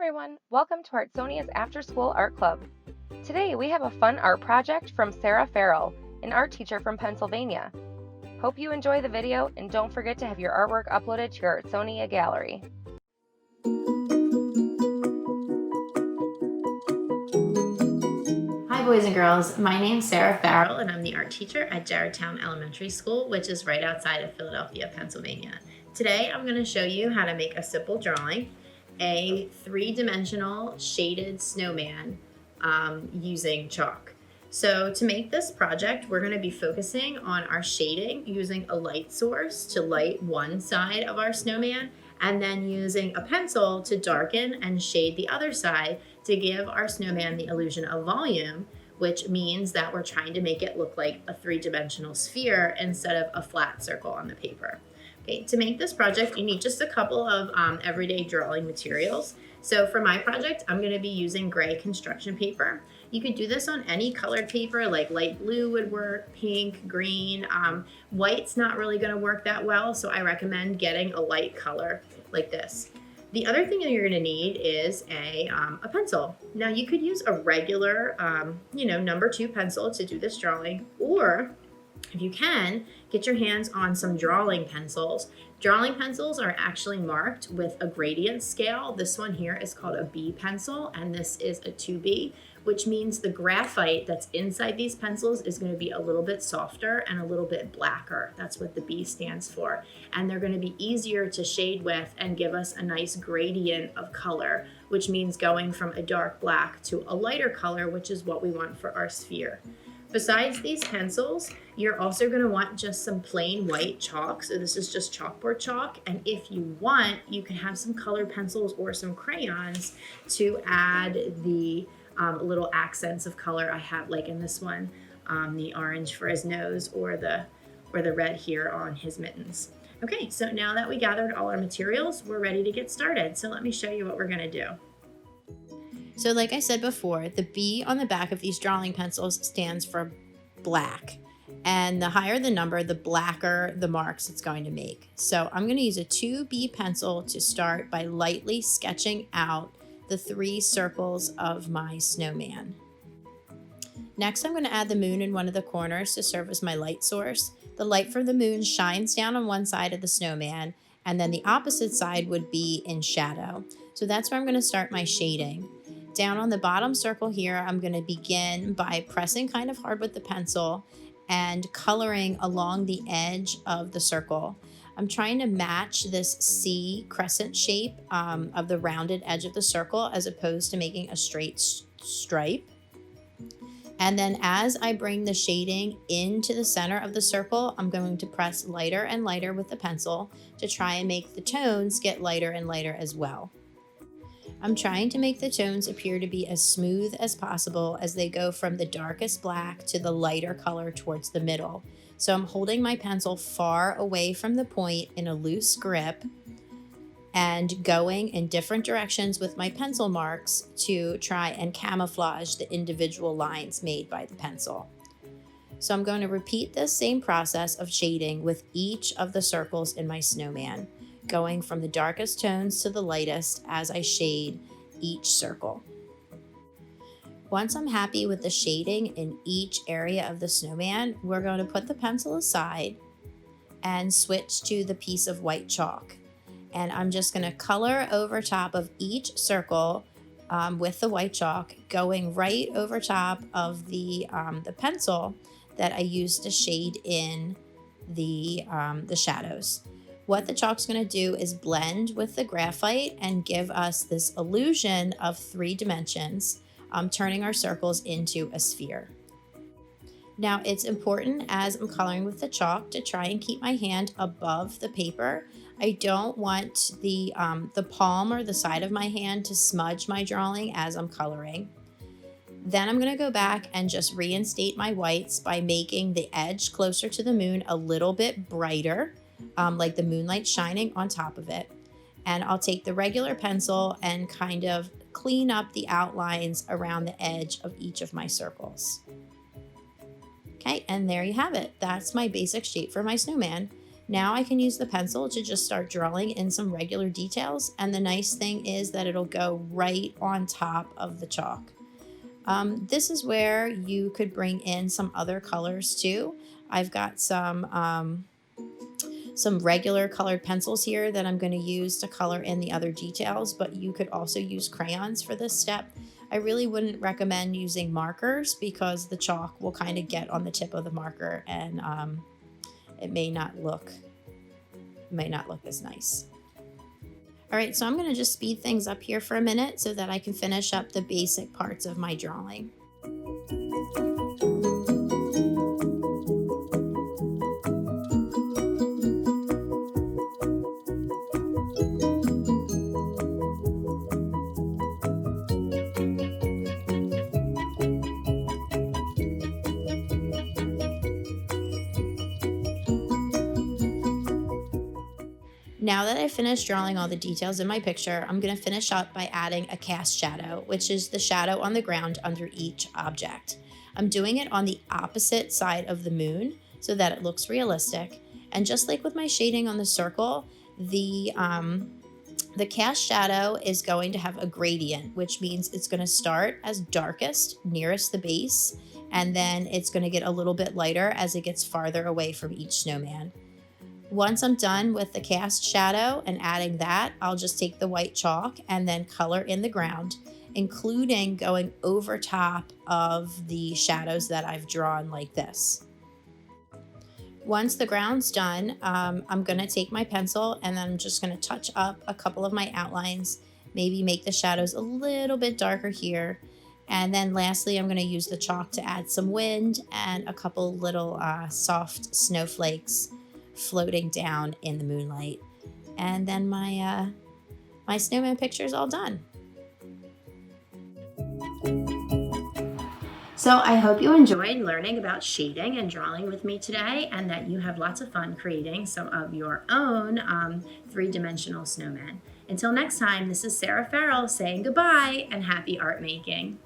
everyone, welcome to Artsonia's After School Art Club. Today we have a fun art project from Sara Farrell, an art teacher from Pennsylvania. Hope you enjoy the video and don't forget to have your artwork uploaded to your Artsonia gallery. Hi boys and girls, my name's Sara Farrell and I'm the art teacher at Jaredtown Elementary School, which is right outside of Philadelphia, Pennsylvania. Today I'm going to show you how to make a simple drawing, a three-dimensional shaded snowman using chalk. So to make this project, we're going to be focusing on our shading using a light source to light one side of our snowman, and then using a pencil to darken and shade the other side to give our snowman the illusion of volume, which means that we're trying to make it look like a three-dimensional sphere instead of a flat circle on the paper. Okay, to make this project, you need just a couple of everyday drawing materials. So for my project, I'm going to be using gray construction paper. You could do this on any colored paper, like light blue would work, pink, green. White's not really going to work that well, so I recommend getting a light color like this. The other thing that you're going to need is a pencil. Now you could use a regular, number 2 pencil to do this drawing, or if you can, get your hands on some drawing pencils. Drawing pencils are actually marked with a gradient scale. This one here is called a B pencil, and this is a 2B, which means the graphite that's inside these pencils is going to be a little bit softer and a little bit blacker. That's what the B stands for. And they're going to be easier to shade with and give us a nice gradient of color, which means going from a dark black to a lighter color, which is what we want for our sphere. Besides these pencils, you're also going to want just some plain white chalk. So this is just chalkboard chalk. And if you want, you can have some colored pencils or some crayons to add the little accents of color I have, like in this one, the orange for his nose or the red here on his mittens. Okay, so now that we gathered all our materials, we're ready to get started. So let me show you what we're going to do. So like I said before, the B on the back of these drawing pencils stands for black. And the higher the number, the blacker the marks it's going to make. So I'm going to use a 2B pencil to start by lightly sketching out the 3 circles of my snowman. Next, I'm going to add the moon in one of the corners to serve as my light source. The light from the moon shines down on one side of the snowman, and then the opposite side would be in shadow. So that's where I'm going to start my shading. Down on the bottom circle here, I'm going to begin by pressing kind of hard with the pencil and coloring along the edge of the circle. I'm trying to match this C crescent shape of the rounded edge of the circle as opposed to making a straight stripe. And then as I bring the shading into the center of the circle, I'm going to press lighter and lighter with the pencil to try and make the tones get lighter and lighter as well. I'm trying to make the tones appear to be as smooth as possible as they go from the darkest black to the lighter color towards the middle. So I'm holding my pencil far away from the point in a loose grip and going in different directions with my pencil marks to try and camouflage the individual lines made by the pencil. So I'm going to repeat this same process of shading with each of the circles in my snowman, going from the darkest tones to the lightest as I shade each circle. Once I'm happy with the shading in each area of the snowman, we're going to put the pencil aside and switch to the piece of white chalk. And I'm just going to color over top of each circle with the white chalk, going right over top of the pencil that I used to shade in the shadows. What the chalk's going to do is blend with the graphite and give us this illusion of 3 dimensions, turning our circles into a sphere. Now it's important as I'm coloring with the chalk to try and keep my hand above the paper. I don't want the palm or the side of my hand to smudge my drawing as I'm coloring. Then I'm going to go back and just reinstate my whites by making the edge closer to the moon a little bit brighter, like the moonlight shining on top of it. And I'll take the regular pencil and kind of clean up the outlines around the edge of each of my circles. Okay, and there you have it. That's my basic shape for my snowman. Now I can use the pencil to just start drawing in some regular details, and the nice thing is that it'll go right on top of the chalk. This is where you could bring in some other colors too. I've got some regular colored pencils here that I'm going to use to color in the other details, but you could also use crayons for this step. I really wouldn't recommend using markers because the chalk will kind of get on the tip of the marker, and it may not look as nice. All right, so I'm going to just speed things up here for a minute so that I can finish up the basic parts of my drawing. Now that I've finished drawing all the details in my picture, I'm going to finish up by adding a cast shadow, which is the shadow on the ground under each object. I'm doing it on the opposite side of the moon so that it looks realistic. And just like with my shading on the circle, the cast shadow is going to have a gradient, which means it's going to start as darkest nearest the base, and then it's going to get a little bit lighter as it gets farther away from each snowman. Once I'm done with the cast shadow and adding that, I'll just take the white chalk and then color in the ground, including going over top of the shadows that I've drawn like this. Once the ground's done, I'm going to take my pencil and then I'm just going to touch up a couple of my outlines, maybe make the shadows a little bit darker here. And then lastly, I'm going to use the chalk to add some wind and a couple little soft snowflakes floating down in the moonlight. And then my snowman picture is all done. So I hope you enjoyed learning about shading and drawing with me today, and that you have lots of fun creating some of your own three-dimensional snowmen. Until next time, this is Sara Farrell saying goodbye and happy art making.